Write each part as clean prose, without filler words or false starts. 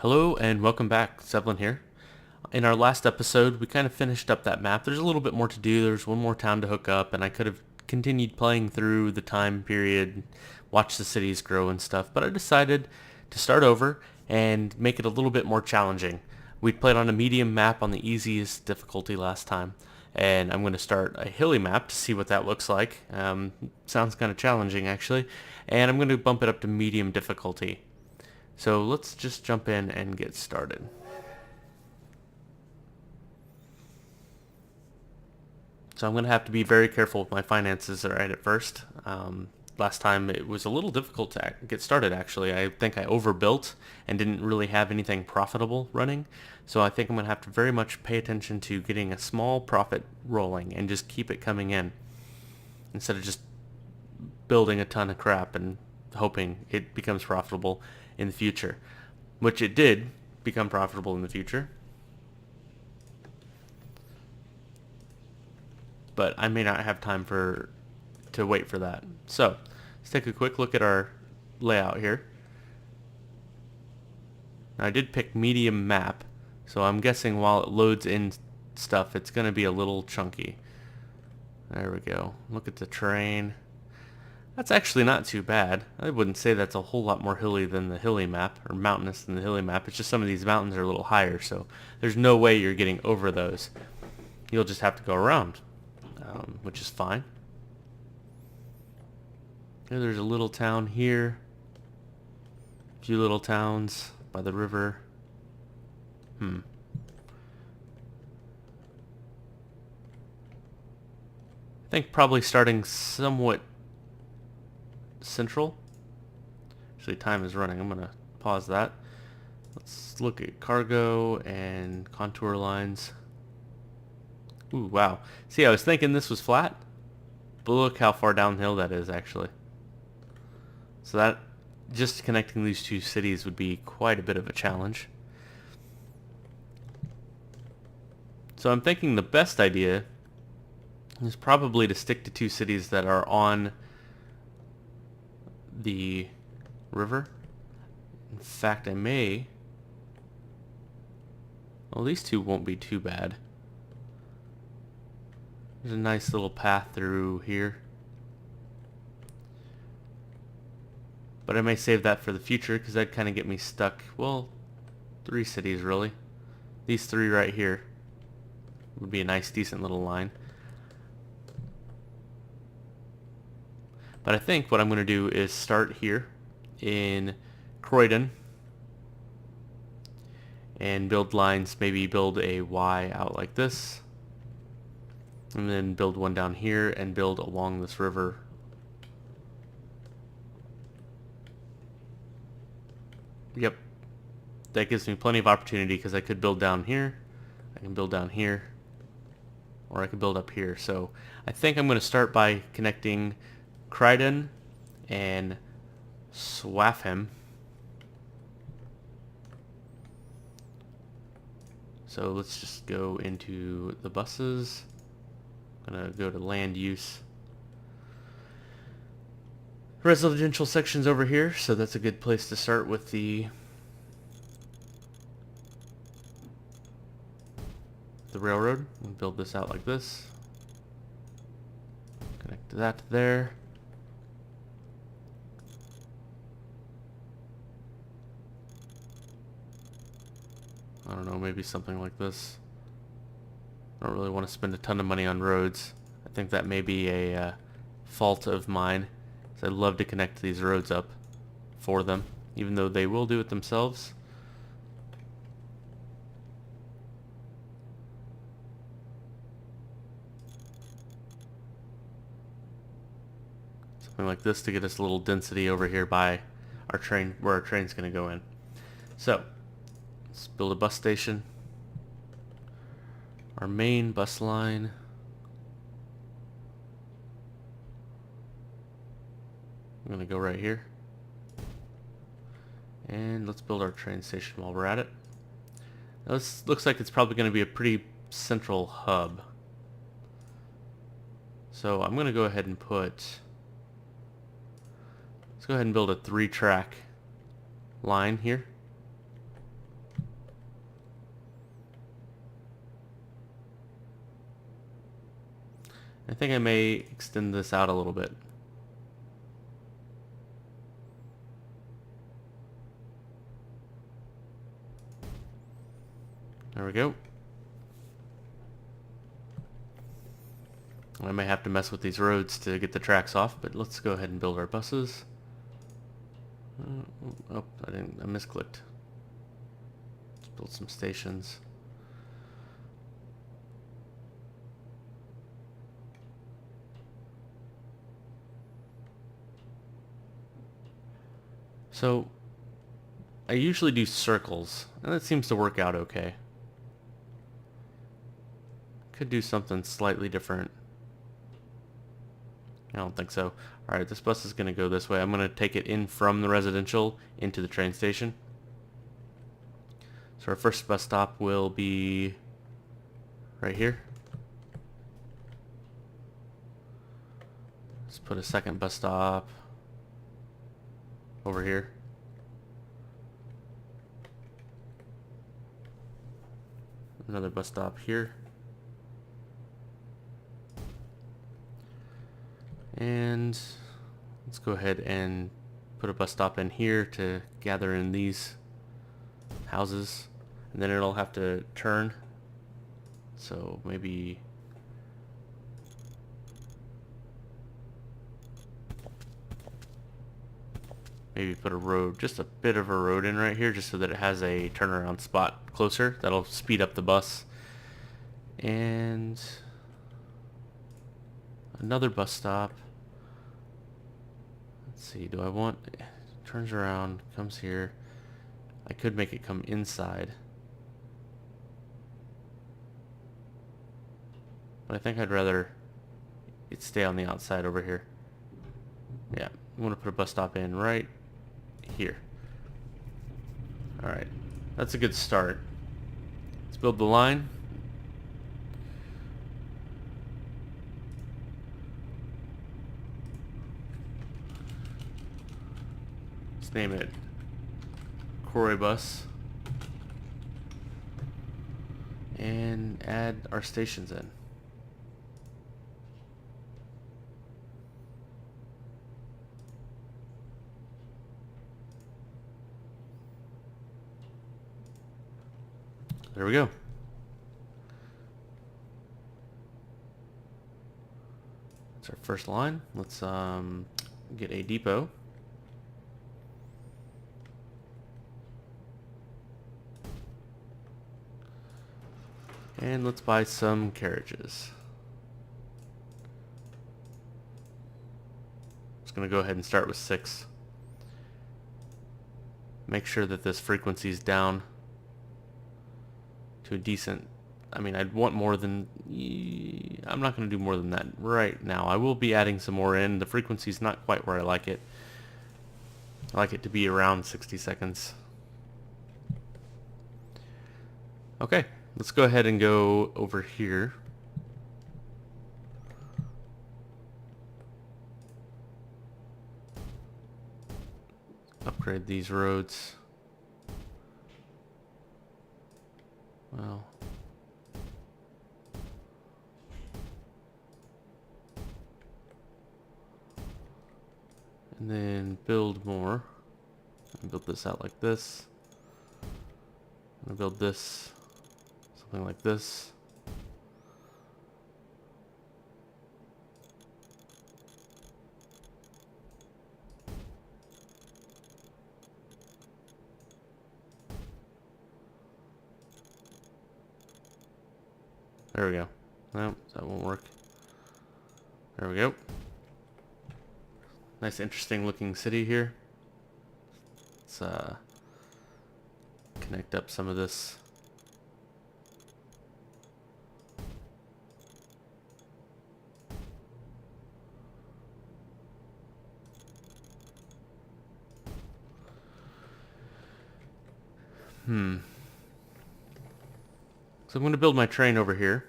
Hello and welcome back, Sevlin here. In our last episode, we kind of finished up that map. There's a little bit more to do. There's one more town to hook up, and I could have continued playing through the time period, watch the cities grow and stuff, but I decided to start over and make it a little bit more challenging. We played on a medium map on the easiest difficulty last time, and I'm going to start a hilly map to see what that looks like. Sounds kind of challenging, actually, and I'm going to bump it up to medium difficulty. So let's just jump in and get started. So I'm going to have to be very careful with my finances right at first. Last time it was a little difficult to get started, actually. I think I overbuilt and didn't really have anything profitable running. So I think I'm going to have to very much pay attention to getting a small profit rolling and just keep it coming in instead of just building a ton of crap and hoping it becomes profitable in the future, which it did become profitable in the future. But I may not have time to wait for that. So let's take a quick look at our layout here. Now I did pick medium map, so I'm guessing while it loads in stuff, it's going to be a little chunky. There we go. Look at the terrain. That's actually not too bad. I wouldn't say that's a whole lot more hilly than the hilly map, or mountainous than the hilly map. It's just some of these mountains are a little higher, so there's no way you're getting over those. You'll just have to go around, which is fine. There's a little town here. A few little towns by the river. I think probably starting somewhat central. Actually, time is running. I'm going to pause that. Let's look at cargo and contour lines. Ooh, wow. See, I was thinking this was flat, but look how far downhill that is, actually. So that, just connecting these two cities would be quite a bit of a challenge. So I'm thinking the best idea is probably to stick to two cities that are on the river. In fact, I may... Well, these two won't be too bad. There's a nice little path through here. But I may save that for the future because that'd kind of get me stuck. Well, three cities really. These three right here would be a nice decent little line. But I think what I'm going to do is start here in Croydon and build lines, maybe build a Y out like this, and then build one down here and build along this river. Yep, that gives me plenty of opportunity because I could build down here, I can build down here, or I could build up here. So I think I'm going to start by connecting Croydon and Swaffham. So let's just go into the buses. I'm going to go to land use. Residential sections over here, so that's a good place to start with the railroad. We'll build this out like this. Connect that to there. I don't know, maybe something like this. I don't really want to spend a ton of money on roads. I think that may be a fault of mine. So I'd love to connect these roads up for them, even though they will do it themselves. Something like this to get us a little density over here by our train, where our train's going to go in. So let's build a bus station. Our main bus line. I'm going to go right here. And let's build our train station while we're at it. Now this looks like it's probably going to be a pretty central hub. So I'm going to go ahead and put... Let's go ahead and build a 3-track line here. I think I may extend this out a little bit. There we go. I may have to mess with these roads to get the tracks off, but let's go ahead and build our buses. Oh, I misclicked. Let's build some stations. So, I usually do circles, and that seems to work out okay. Could do something slightly different. I don't think so. Alright, this bus is going to go this way. I'm going to take it in from the residential into the train station. So our first bus stop will be right here. Let's put a second bus stop over here. Another bus stop here. And let's go ahead and put a bus stop in here to gather in these houses. And then it'll have to turn. So maybe put a road, just a bit of a road in right here, just so that it has a turnaround spot closer. That'll speed up the bus. And another bus stop. Let's see, do I want... turns around, comes here. I could make it come inside. But I think I'd rather it stay on the outside over here. Yeah, I'm going to put a bus stop in right here. Alright, that's a good start. Let's build the line. Let's name it Quarry Bus. And add our stations in. There we go. That's our first line. Let's get a depot. And let's buy some carriages. Just gonna go ahead and start with 6. Make sure that this frequency is down to a decent... I mean, I'd want more than... I'm not going to do more than that right now. I will be adding some more in. The frequency's not quite where I like it. I like it to be around 60 seconds. Okay, let's go ahead and go over here. Upgrade these roads. Well, and then build more. And build this out like this. I'm gonna build this something like this. There we go. No, that won't work. There we go. Nice, interesting looking city here. Let's connect up some of this. So I'm going to build my train over here.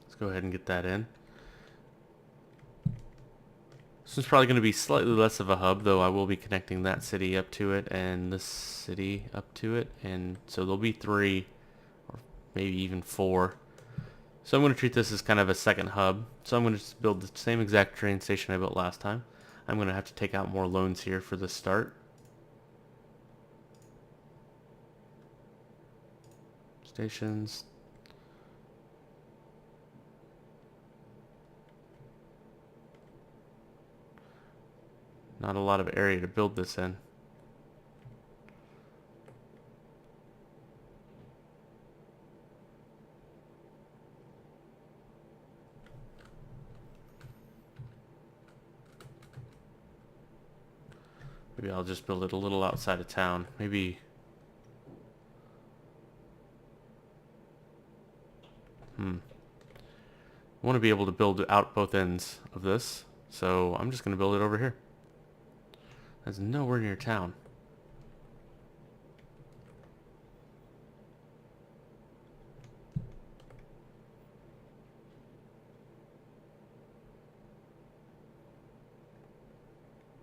Let's go ahead and get that in. This one's probably going to be slightly less of a hub, though I will be connecting that city up to it and this city up to it. And so there'll be 3 or maybe even 4. So I'm going to treat this as kind of a second hub. So I'm going to just build the same exact train station I built last time. I'm going to have to take out more loans here for the start. Stations. Not a lot of area to build this in. Maybe I'll just build it a little outside of town. Maybe... I want to be able to build out both ends of this, so I'm just going to build it over here. That's nowhere near town.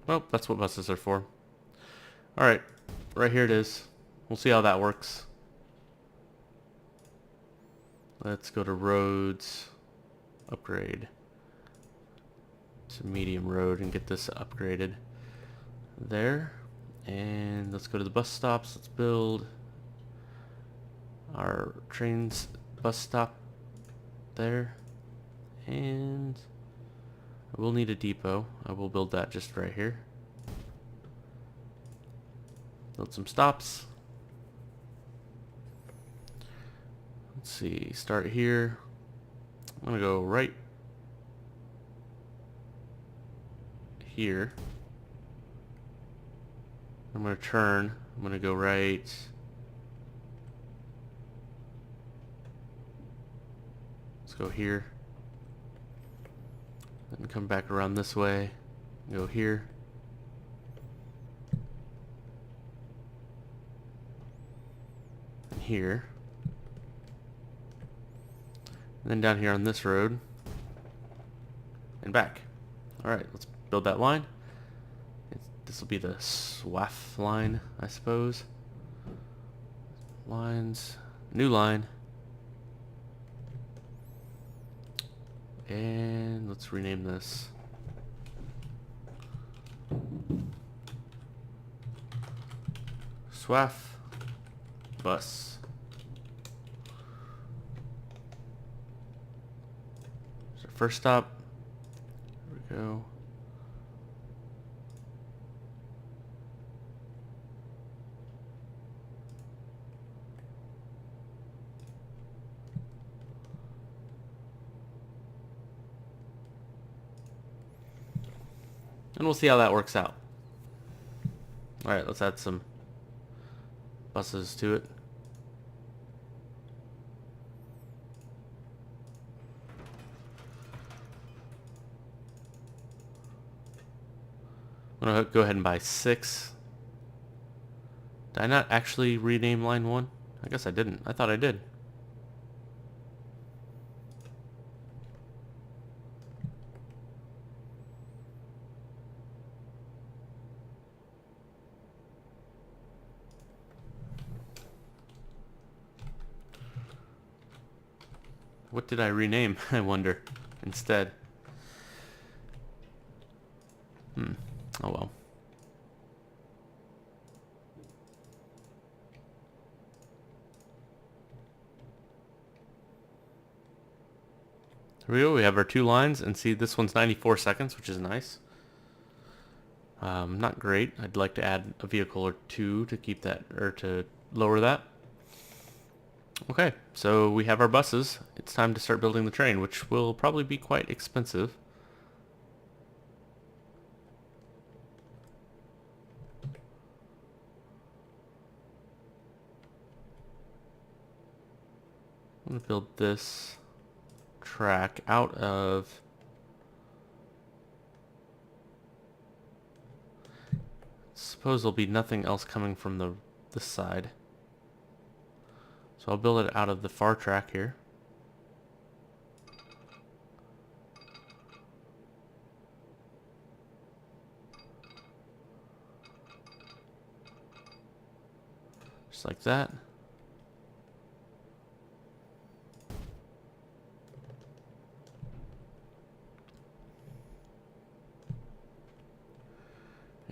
Well, that's what buses are for. Alright, right here it is. We'll see how that works. Let's go to roads, upgrade to medium road and get this upgraded there. And let's go to the bus stops. Let's build our trains bus stop there. And I will need a depot. I will build that just right here. Build some stops. Let's see, start here. I'm gonna go right here. I'm gonna turn. I'm gonna go right. Let's go here. Then come back around this way. Go here. And here. And then down here on this road. And back. Alright, let's build that line. This will be the SWAF line, I suppose. Lines. New line. And let's rename this. SWAF bus. There's our first stop. There we go. And we'll see how that works out. Alright, let's add some buses to it. I'm going to go ahead and buy 6. Did I not actually rename line 1? I guess I didn't. I thought I did. What did I rename, I wonder, instead? Oh well. Here we go. We have our 2 lines, and see, this one's 94 seconds, which is nice. Not great. I'd like to add a vehicle or 2 to keep that, or to lower that. Okay, so we have our buses. It's time to start building the train, which will probably be quite expensive. I'm going to build this track out of... Suppose there'll be nothing else coming from this side. So I'll build it out of the far track here. Just like that.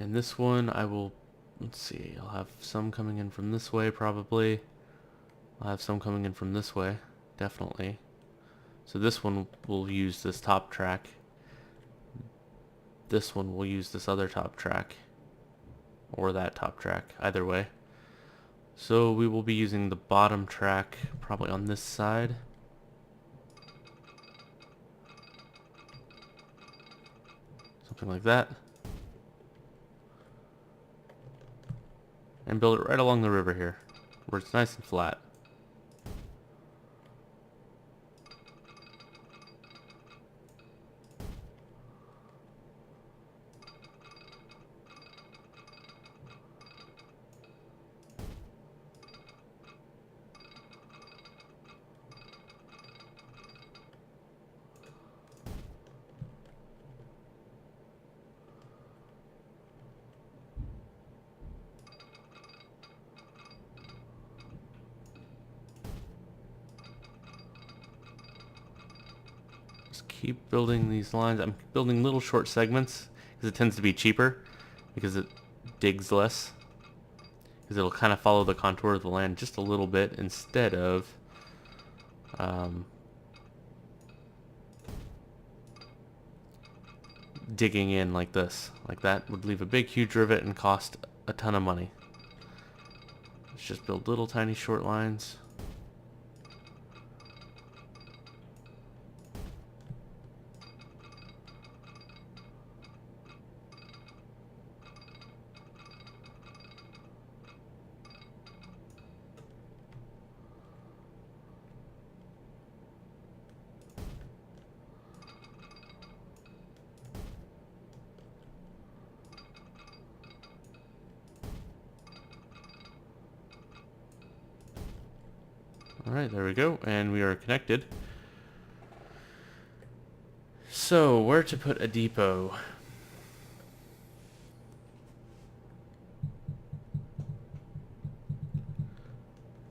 And this one I will, let's see, I'll have some coming in from this way probably. I'll have some coming in from this way, definitely. So this one will use this top track. This one will use this other top track. Or that top track, either way. So we will be using the bottom track probably on this side. Something like that. And build it right along the river here, where it's nice and flat. Keep building these lines. I'm building little short segments because it tends to be cheaper because it digs less, because it'll kind of follow the contour of the land just a little bit instead of digging in like this. Like that would leave a big huge rivet and cost a ton of money. Let's just build little tiny short lines. Alright, there we go, and we are connected. So, where to put a depot?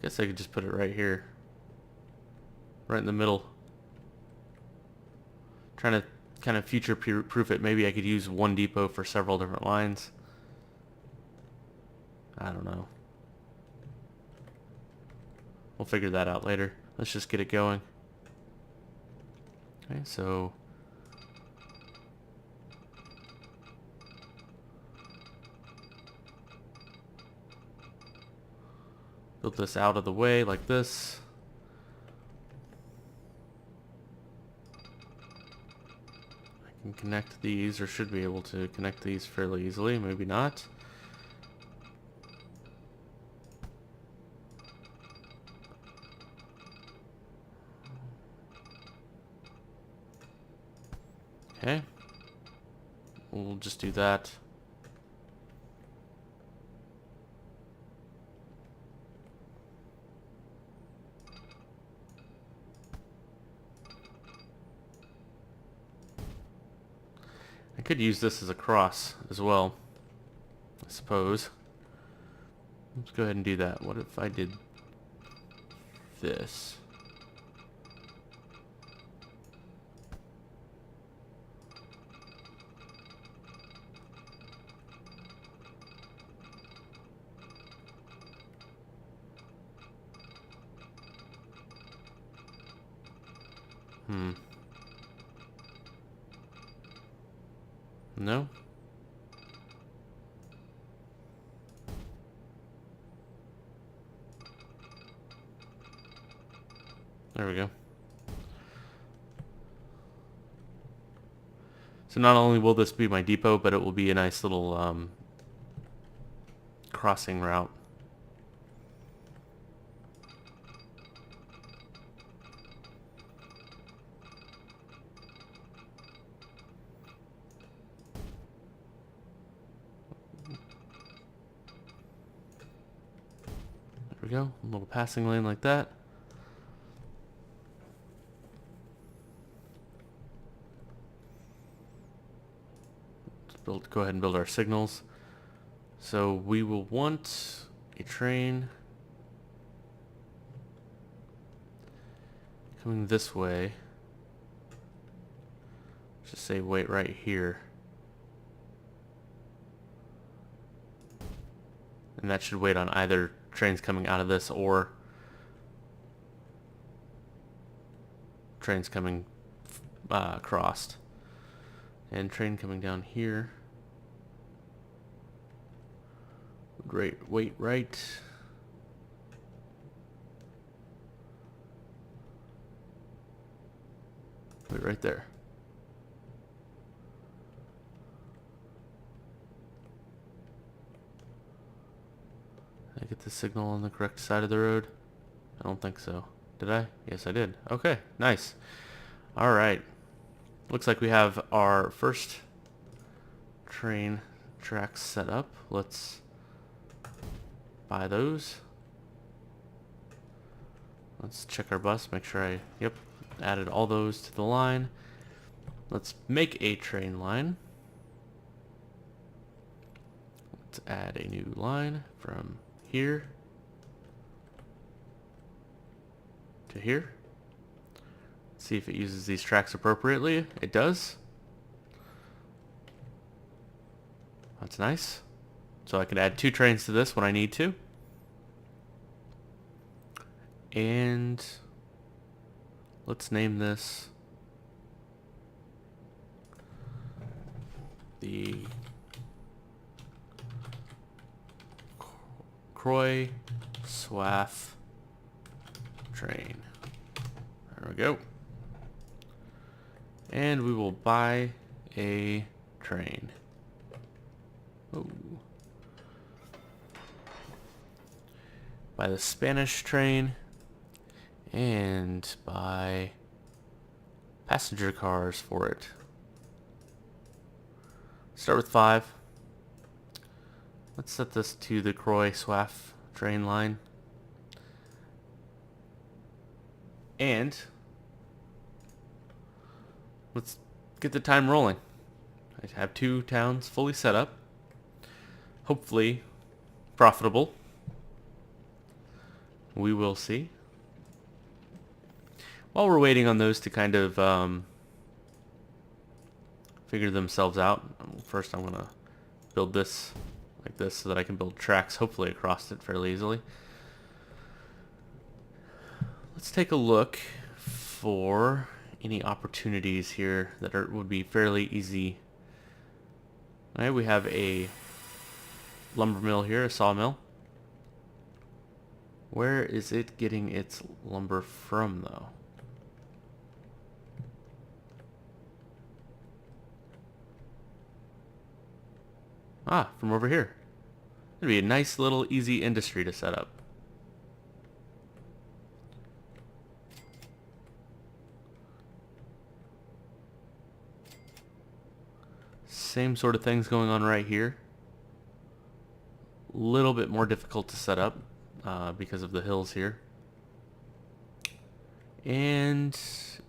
Guess I could just put it right here. Right in the middle. Trying to kind of future-proof it. Maybe I could use one depot for several different lines. I don't know. We'll figure that out later. Let's just get it going. Okay, so build this out of the way like this. I can connect these, or should be able to connect these fairly easily. Maybe not. Okay, we'll just do that. I could use this as a cross as well, I suppose. Let's go ahead and do that. What if I did this? No? There we go. So not only will this be my depot, but it will be a nice little crossing route. There we go, a little passing lane like that. Let's go ahead and build our signals. So we will want a train coming this way. Let's just say wait right here. And that should wait on either trains coming out of this or trains coming crossed. And train coming down here. Great, wait right. Wait right there. Did I get the signal on the correct side of the road? I don't think so. Did I? Yes, I did. Okay, nice. Alright. Looks like we have our first train tracks set up. Let's buy those. Let's check our bus, make sure yep, added all those to the line. Let's make a train line. Let's add a new line from here to here. See if it uses these tracks appropriately. It does. That's nice. So I can add 2 trains to this when I need to. And let's name this the Croy Swath train. There we go. And we will buy a train. Oh. Buy the Spanish train and buy passenger cars for it. Start with 5. Let's set this to the Croy Swaff train line. And let's get the time rolling. I have 2 towns fully set up. Hopefully profitable. We will see. While we're waiting on those to kind of figure themselves out, first I'm going to build this like this so that I can build tracks hopefully across it fairly easily. Let's take a look for any opportunities here that would be fairly easy. Alright, we have a lumber mill here, a sawmill. Where is it getting its lumber from, though? Ah, from over here. It'd be a nice little easy industry to set up. Same sort of things going on right here. Little bit more difficult to set up because of the hills here. And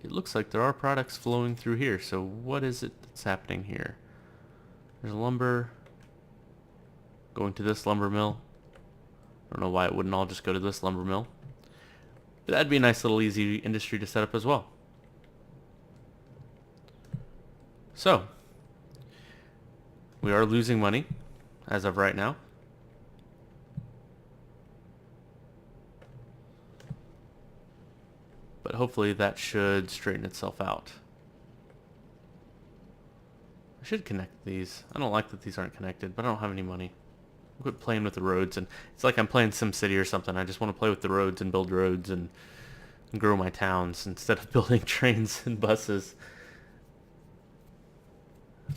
it looks like there are products flowing through here. So what is it that's happening here? There's lumber going to this lumber mill. I don't know why it wouldn't all just go to this lumber mill. But that'd be a nice little easy industry to set up as well. So, we are losing money as of right now. But hopefully that should straighten itself out. I should connect these. I don't like that these aren't connected, but I don't have any money. I'm quit playing with the roads, and it's like I'm playing SimCity or something. I just want to play with the roads and build roads and grow my towns instead of building trains and buses.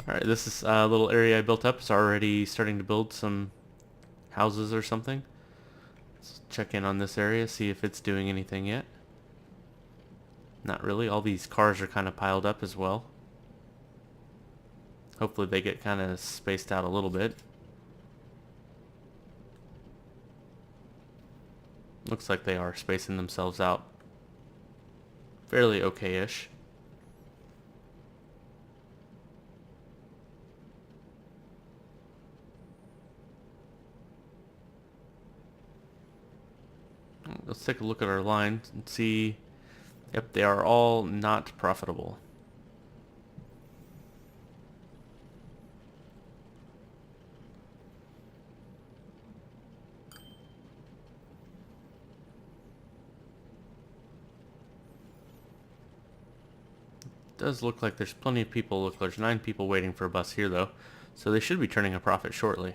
Alright, this is a little area I built up. It's already starting to build some houses or something. Let's check in on this area, see if it's doing anything yet. Not really. All these cars are kind of piled up as well. Hopefully they get kind of spaced out a little bit. Looks like they are spacing themselves out fairly okay-ish. Let's take a look at our lines and see. Yep, they are all not profitable. Does look like there's plenty of people. Look, there's 9 people waiting for a bus here, though. So they should be turning a profit shortly.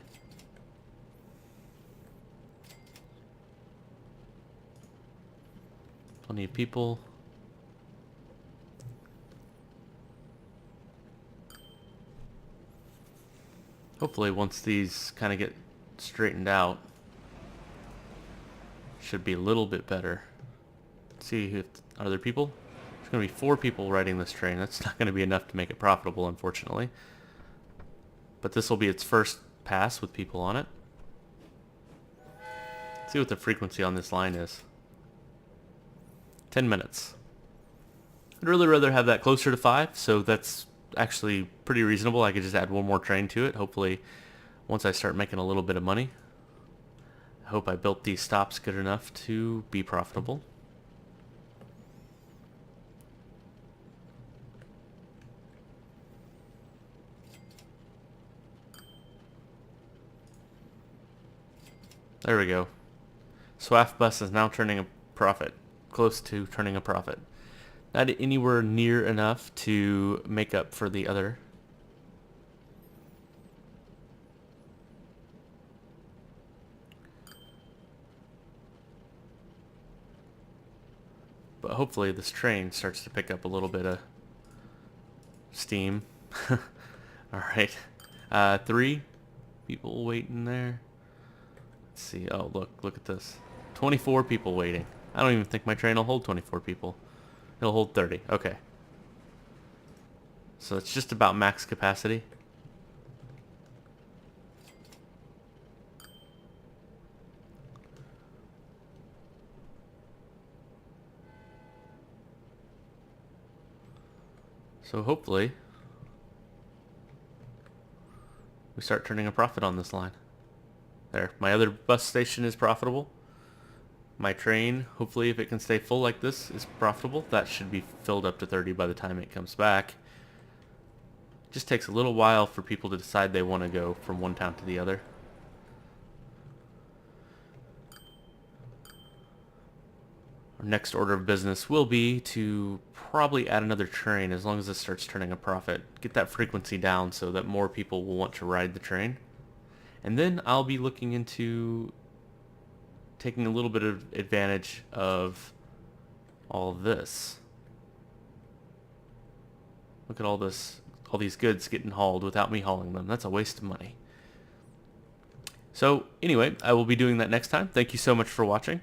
Plenty of people. Hopefully once these kind of get straightened out, should be a little bit better. Let's see if are there people? There's going to be 4 people riding this train. That's not going to be enough to make it profitable, unfortunately. But this will be its first pass with people on it. Let's see what the frequency on this line is. 10 minutes. I'd really rather have that closer to 5, so that's actually pretty reasonable. I could just add one more train to it, hopefully once I start making a little bit of money. I hope I built these stops good enough to be profitable. There we go. Swaff bus is now turning a profit. Close to turning a profit. Not anywhere near enough to make up for the other. But hopefully this train starts to pick up a little bit of steam. Alright. 3 people waiting there. Let's see. Oh, look at this. 24 people waiting. I don't even think my train will hold 24 people. It'll hold 30. Okay. So it's just about max capacity. So hopefully we start turning a profit on this line. There. My other bus station is profitable. My train, hopefully if it can stay full like this, is profitable. That should be filled up to 30 by the time it comes back. It just takes a little while for people to decide they want to go from one town to the other. Our next order of business will be to probably add another train as long as it starts turning a profit. Get that frequency down so that more people will want to ride the train. And then I'll be looking into taking a little bit of advantage of all of this. Look at all these goods getting hauled without me hauling them. That's a waste of money. So anyway, I will be doing that next time. Thank you so much for watching.